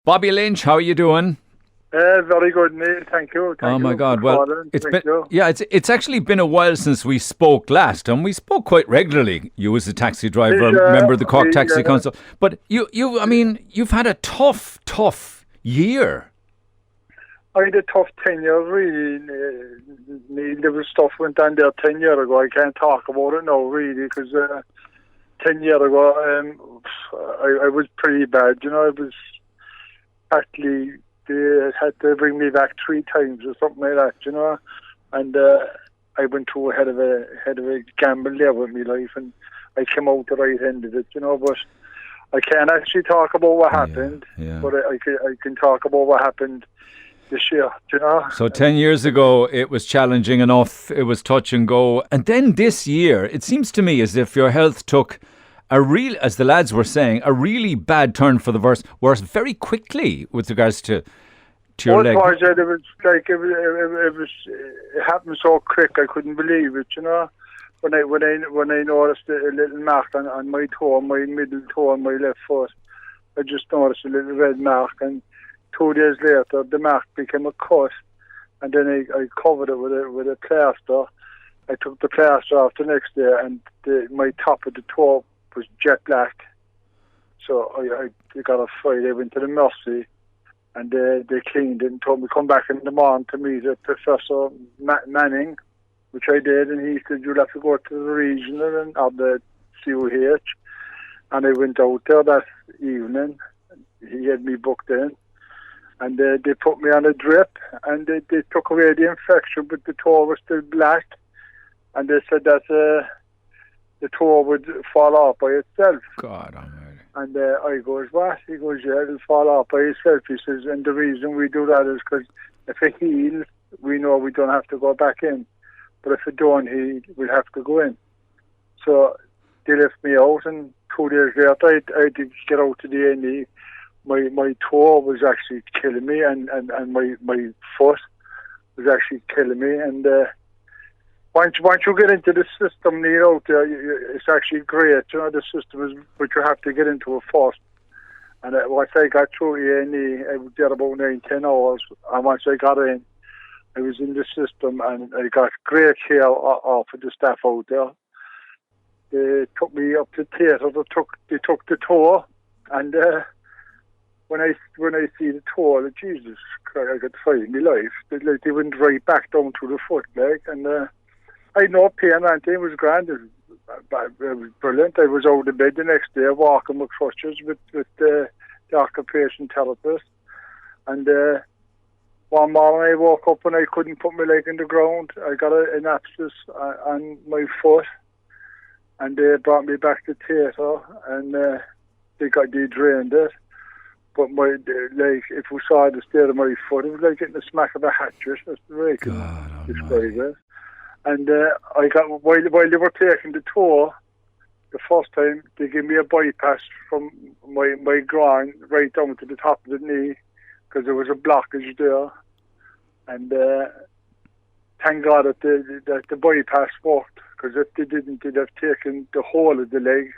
Bobby Lynch, how are you doing? Very good, Neil. Thank you. Oh my God! Well, it's actually been a while since we spoke last, and we spoke quite regularly. You as a taxi driver, member of the Cork Taxi Council, but I mean, you've had a tough year. I had a tough 10 years, really. Neil, there was stuff went on there 10 years ago. I can't talk about it now, really, because 10 years ago, I was pretty bad. You know, I was actually. They had to bring me back 3 times or something like that, you know. And I went through a head of a gamble there with my life, and I came out the right end of it, you know. But I can't actually talk about what happened, but I can talk about what happened this year, you know. So 10 years ago, it was challenging enough. It was touch and go, and then this year, it seems to me as if your health took as the lads were saying, a really bad turn for the worse very quickly with regards to your leg. It was like it happened so quick. I couldn't believe it. You know, when I noticed a little mark on my toe, my middle toe on my left foot, I just noticed a little red mark, and 2 days later the mark became a cut, and then I covered it with a plaster. I took the plaster off the next day, and my top of the toe was jet black. So I got a file. I went to the Mercy, and they cleaned it and told me to come back in the morning to meet Professor Manning, which I did, and he said, you'll have to go to the regional and have the COH. And I went out there that evening. He had me booked in, and they put me on a drip, and they took away the infection, but the toe was still black, and they said that the toe would fall off by itself. God almighty. And I goes, what? He goes, yeah, it'll fall off by itself. He says, and the reason we do that is because if it heals, we know we don't have to go back in. But if it don't heal, we'll have to go in. So they left me out, and 2 days later, I had to get out to the A&E. My toe was actually killing me, and my foot was actually killing me. And once you get into the system, Neil, out there, it's actually great. You know, the system is, but you have to get into it first. And once I got through A&E, I was there about 9-10 hours. And once I got in, I was in the system, and I got great care off of the staff out there. They took me up to theatre. They took the tour, and when I see the tour, like, Jesus Christ, I got find my life. They went right back down to the foot, like, and I had no pain, and it was grand. It was brilliant. I was out of bed the next day, walking with crutches with the occupation therapist. And one morning I woke up and I couldn't put my leg in the ground. I got an abscess on my foot, and they brought me back to theatre, and they drained it. But if we saw the state of my foot, it was like getting the smack of a hatchet. That's the way I can describe it. And I got while they were taking the tour, the first time they gave me a bypass from my groin right down to the top of the knee, because there was a blockage there. And thank God that the bypass worked, because if they didn't, they'd have taken the whole of the leg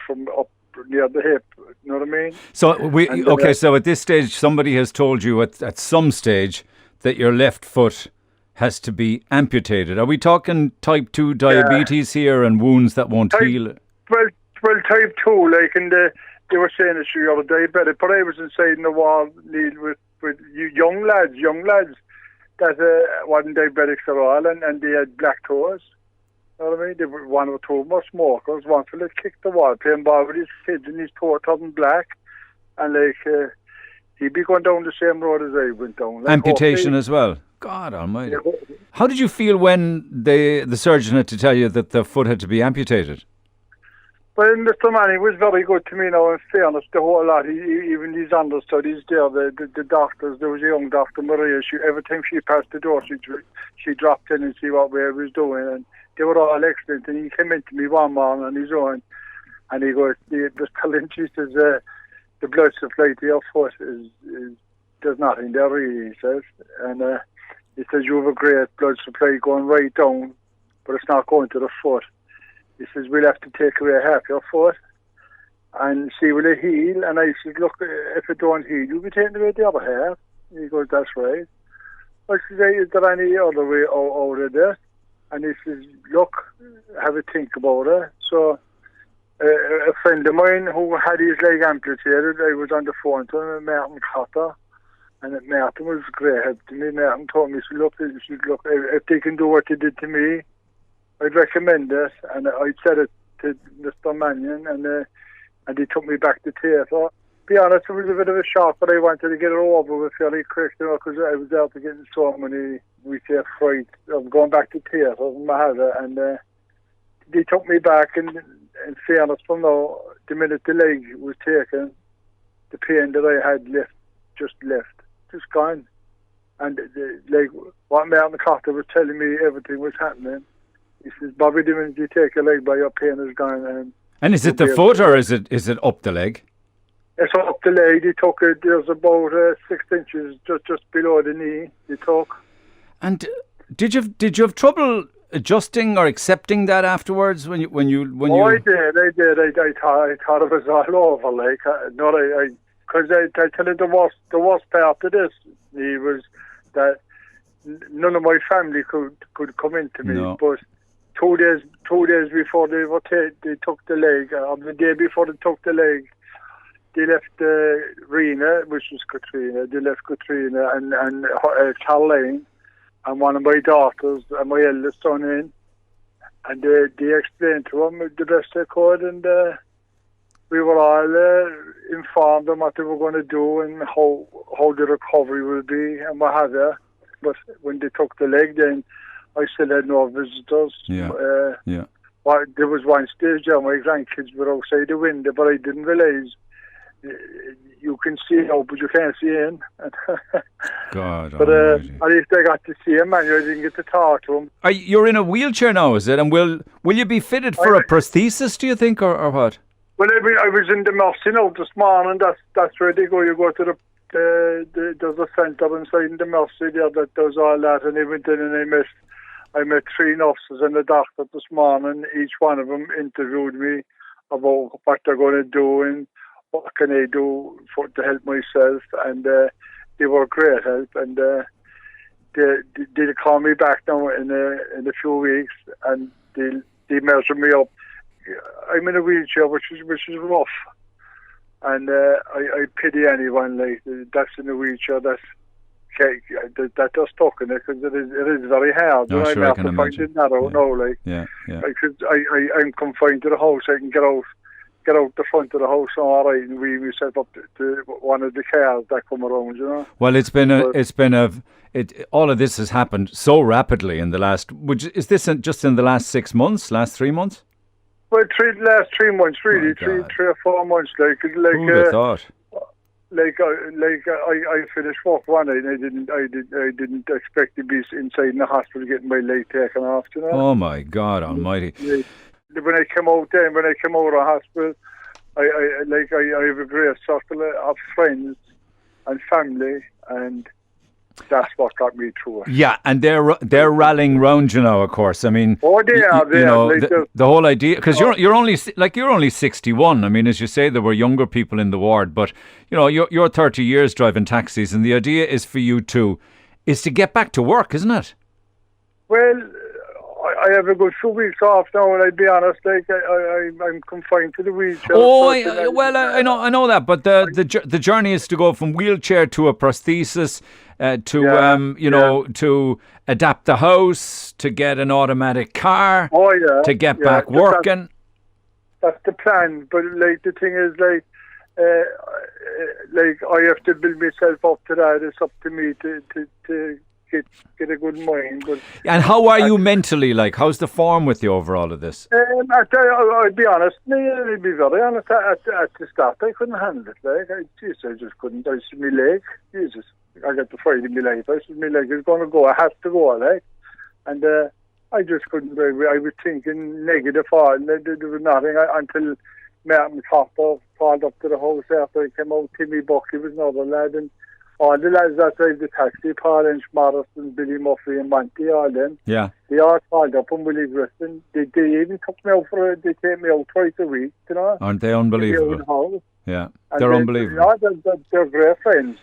from up near the hip. You know what I mean? So so at this stage, somebody has told you at some stage that your left foot has to be amputated. Are we talking type 2 diabetes here and wounds that won't heal? Well, type 2, like, and they were saying that you were diabetic, but I was inside in the wall, Neil, with young lads that wasn't diabetics at all, and they had black toes. You know what I mean? They were, one or two more smokers. One fella kicked the wall, playing ball with his kids, and his toe turned black, and like he'd be going down the same road as I went down. Like, amputation as well. God almighty. How did you feel when the surgeon had to tell you that the foot had to be amputated? Well, Mr. Manning was very good to me now, in fairness, the whole lot. Even his understudies there, the doctors, there was a young doctor, Maria, every time she passed the door, she dropped in and see what we was doing, and they were all excellent. And he came into me one morning on his own, and he goes, the telling, she says, the blood supply to your foot there's nothing there really, he says. And he says, you have a great blood supply going right down, but it's not going to the foot. He says, we'll have to take away half your foot. and see will it heal. And I said, look, if it don't heal, you'll be taking away the other half. He goes, that's right. I said, is there any other way out of this? And he says, look, have a think about it. So a friend of mine who had his leg amputated, I was on the phone to him, Martin Cotter, and Martin was great help to me. Martin told me, look, if they can do what they did to me, I'd recommend it. And I said it to Mr. Mannion, and he took me back to theatre. Be honest, it was a bit of a shock, but I wanted to get it over with fairly quick, because I was out to getting so many weekly frights of going back to theatre in Mahara, and they took me back, and in fairness, from now, the minute the leg was taken, the pain that I had just gone. And like what Martin Cotter was telling me, everything was happening. He says, Bobby, the minute you take a leg by, your pain is gone. And is it the foot or is it up the leg? It's up the leg. He took it. There's about 6 inches just below the knee. He took. And did you have trouble adjusting or accepting that afterwards when you? I did. I thought it was all over. Like, because I tell you the worst part of this was that none of my family could come into me. No. But 2 days before they took the leg, or the day before they took the leg, they left Rena, which was Katrina. They left Katrina and Caroline and one of my daughters and my eldest son in, and they explained to them the best they could, and we were all informed on what they were going to do and how the recovery will be and what have you. But when they took the leg, then I still had no visitors. Yeah. Well, there was one stage where my grandkids were outside the window, but I didn't realise you can see out, but you can't see in. God, but at least I got to see him, and I didn't get to talk to him. You're in a wheelchair now, is it? And will you be fitted for a prosthesis, do you think, or what? Well, I was in the Mercy now this morning. That's where they go. You go to there's a centre inside in the Mercy there that does all that, and I went in and I met 3 nurses and a doctor this morning. Each one of them interviewed me about what they're going to do and what can I do to help myself, and they were great help, and they'll call me back now in a few weeks, and they measure me up. I'm in a wheelchair, which is rough, and I pity anyone like that's in a wheelchair that they're stuck in it, because it is very hard. No, sure, I can imagine. Because I'm confined to the house. I can get out the front of the house all right and weave myself up to one of the cars that come around, you know. Well, all of this has happened so rapidly in the last. Is this just in the last 6 months? Last 3 months? Well, last 3 months really, 3 or 4 months. Who'd have thought? I finished work one night and I didn't expect to be inside in the hospital getting my leg taken off, you know. Oh my God Almighty! When I came out of the hospital, I have a great circle of friends and family, and that's what got me through it. Yeah, and they're rallying round you now, of course. I mean, they are. The whole idea, because you're only 61. I mean, as you say, there were younger people in the ward, but you're 30 years driving taxis, and the idea is for you to get back to work, isn't it? Well, I have a good 2 weeks off now, and I'd be honest, I'm confined to the wheelchair. I know that, but the journey is to go from wheelchair to a prosthesis, to adapt the house, to get an automatic car, to get back working. That's the plan, but the thing is, I have to build myself up to that. It's up to me to get a good mind. And how are you mentally? How's the form with you over all of this? I'd be honest. I'd be very honest. At the start, I couldn't handle it. I just couldn't. I see my leg. Jesus, I got the fright in my life. I said my leg is going to go. I have to go. And I just couldn't. I was thinking negative. There was nothing until Martin Copper called up to the house after I came out. Timmy Bucky was another lad, and all the lads that drive the taxi, Paul and Morrison, Billy Murphy and Monty, all them, Yeah. they all called up and Willie Griston. They even took me out they take me out twice a week, you know. Aren't they unbelievable? Yeah, and they're unbelievable. They're great friends.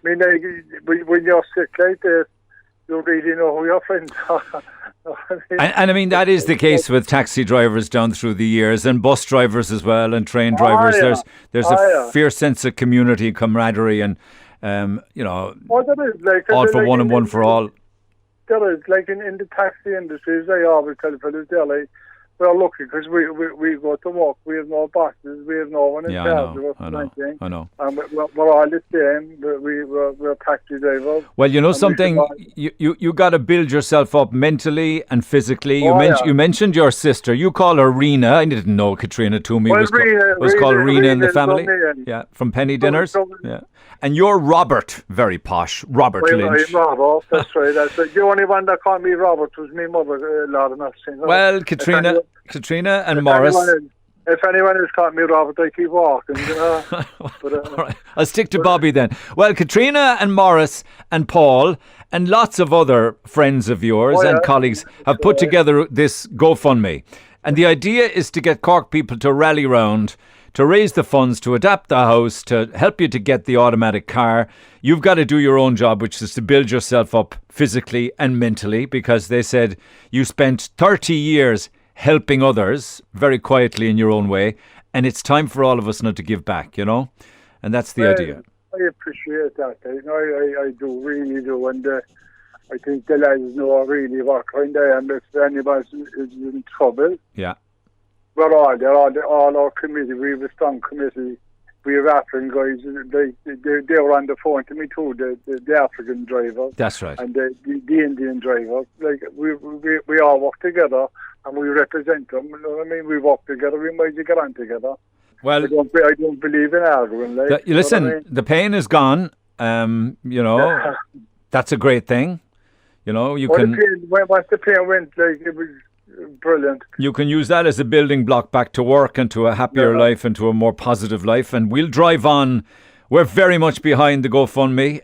I mean, like, when you're sick like this, you really know who your friends are. And I mean, that is the case with taxi drivers down through the years, and bus drivers as well, and train drivers. There's a fierce sense of community, camaraderie, and you know, there is, like, all for like one and one for all. There is, like in the taxi industry, as I always tell fellas there, like, we're lucky because we go to work, we have no bosses, we have no one in charge of us. I know. And we're all the same, we're taxi drivers. Well, you know something, you got to build yourself up mentally and physically. You mentioned your sister, you call her Rena. I didn't know Katrina Toomey was called Rena in the family. Yeah, from Penny Dinners. Yeah. And you're Robert, very posh, Robert Lynch. I'm Robert, that's right. The only one that called me Robert was my mother, Lord of Mercy. Well, Katrina and Morris. If anyone has called me Robert, I keep walking, you know. All right. I'll stick to Bobby then. Well, Katrina and Morris and Paul and lots of other friends of yours and colleagues have put together this GoFundMe. And the idea is to get Cork people to rally round, to raise the funds, to adapt the house, to help you to get the automatic car. You've got to do your own job, which is to build yourself up physically and mentally, because they said you spent 30 years helping others very quietly in your own way, and it's time for all of us now to give back, you know? And that's the idea. I appreciate that. I do, really do. And I think the lads know really what kind I am. If anybody is in trouble, we're all there, all our committee. We have a strong committee. We have African guys. They were on the phone to me too. The African drivers. That's right. And the Indian drivers. Like we all work together and we represent them. You know what I mean? We work together. We might get on together. Well, I don't believe in arguing. Like, listen, the pain is gone. You know, that's a great thing. You know, you can. Once the pain went, like, it was brilliant. You can use that as a building block back to work and to a happier life and to a more positive life. And we'll drive on. We're very much behind the GoFundMe.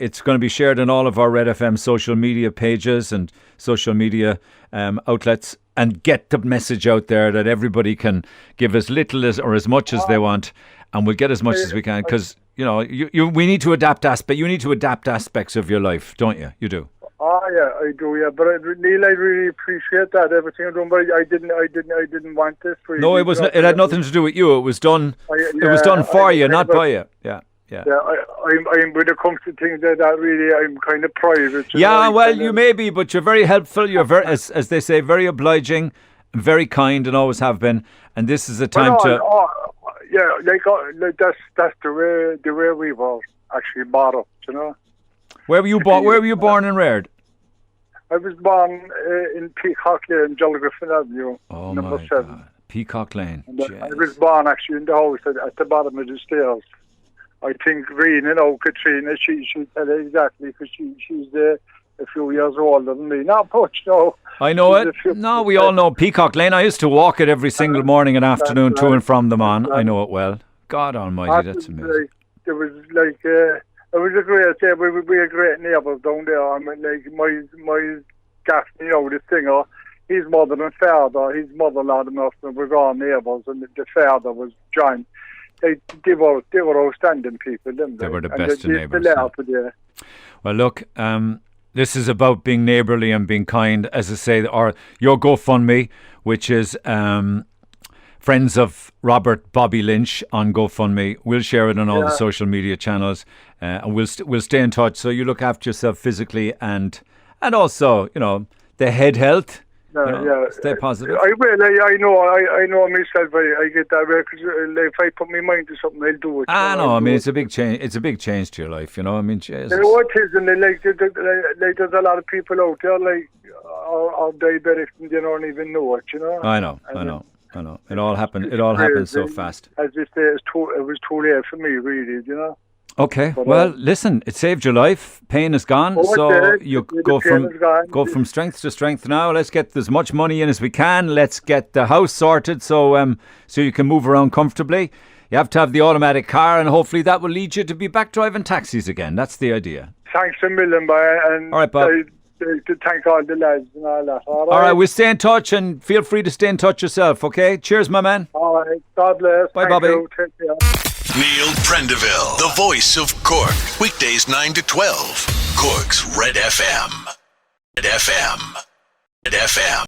It's going to be shared on all of our Red FM social media pages and social media outlets, and get the message out there that everybody can give as little or as much as they want, and we'll get as much as we can, because you know we need to adapt You need to adapt aspects of your life, don't you? You do. Oh yeah, I do. Yeah, but Neil, I really appreciate that everything you're doing. But I didn't want this for you. No, it was. It had nothing to do with you. It was done. It was done for you, not by you. Yeah. Yeah, I'm when it comes to things like that, really, I'm kind of private. Yeah, well, you may be, but you're very helpful. You're very, as they say, very obliging, very kind, and always have been. And this is a time to. Like that's the way we were actually brought up, you know. Where were you born? Where were you born and reared? I was born in Peacock Lane, Jolly Griffin Avenue, number 7. God. Peacock Lane. I was born actually in the house at the bottom of the stairs. I think Rena, Katrina, she'll tell you exactly, because she's there a few years older than me. Not much, no. I know it. No, we all know Peacock Lane. I used to walk it every single morning and afternoon to and from them on. I know it well. God almighty, that's amazing. It was like, it was a great day. We were great neighbours down there. I mean, like, my Gaffney, the singer, his mother and father, his mother, Lord of Mercy, was all neighbours, and the father was John. They were outstanding people, didn't they? They were the best of neighbours. Well, look, this is about being neighbourly and being kind, as I say, or your GoFundMe, which is Friends of Robert Bobby Lynch on GoFundMe. We'll share it on all the social media channels, and we'll stay in touch. So you look after yourself physically and also, you know, the head health. Stay positive. I will. I know myself. I get that way, because if I put my mind to something, I'll do it. I mean, it's a big change. It's a big change to your life. You know, I mean, Jesus. You know what it is, and like there's a lot of people out there like are diabetics and they don't even know it. You know. I know. It all happened. It all happened so fast. As you say, it was too late for me, really. You know. Okay, but, well, listen, it saved your life. Pain is gone, you go from strength to strength now. Let's get as much money in as we can. Let's get the house sorted so you can move around comfortably. You have to have the automatic car, and hopefully that will lead you to be back driving taxis again. That's the idea. Thanks a million, boy. And all right, Bob. to thank all the lads and all that. All right, we'll stay in touch, and feel free to stay in touch yourself, okay? Cheers, my man. All right, God bless. Bye, Bobby. Take care. Neil Prendeville, the voice of Cork. Weekdays 9 to 12. Cork's Red FM. Red FM. Red FM.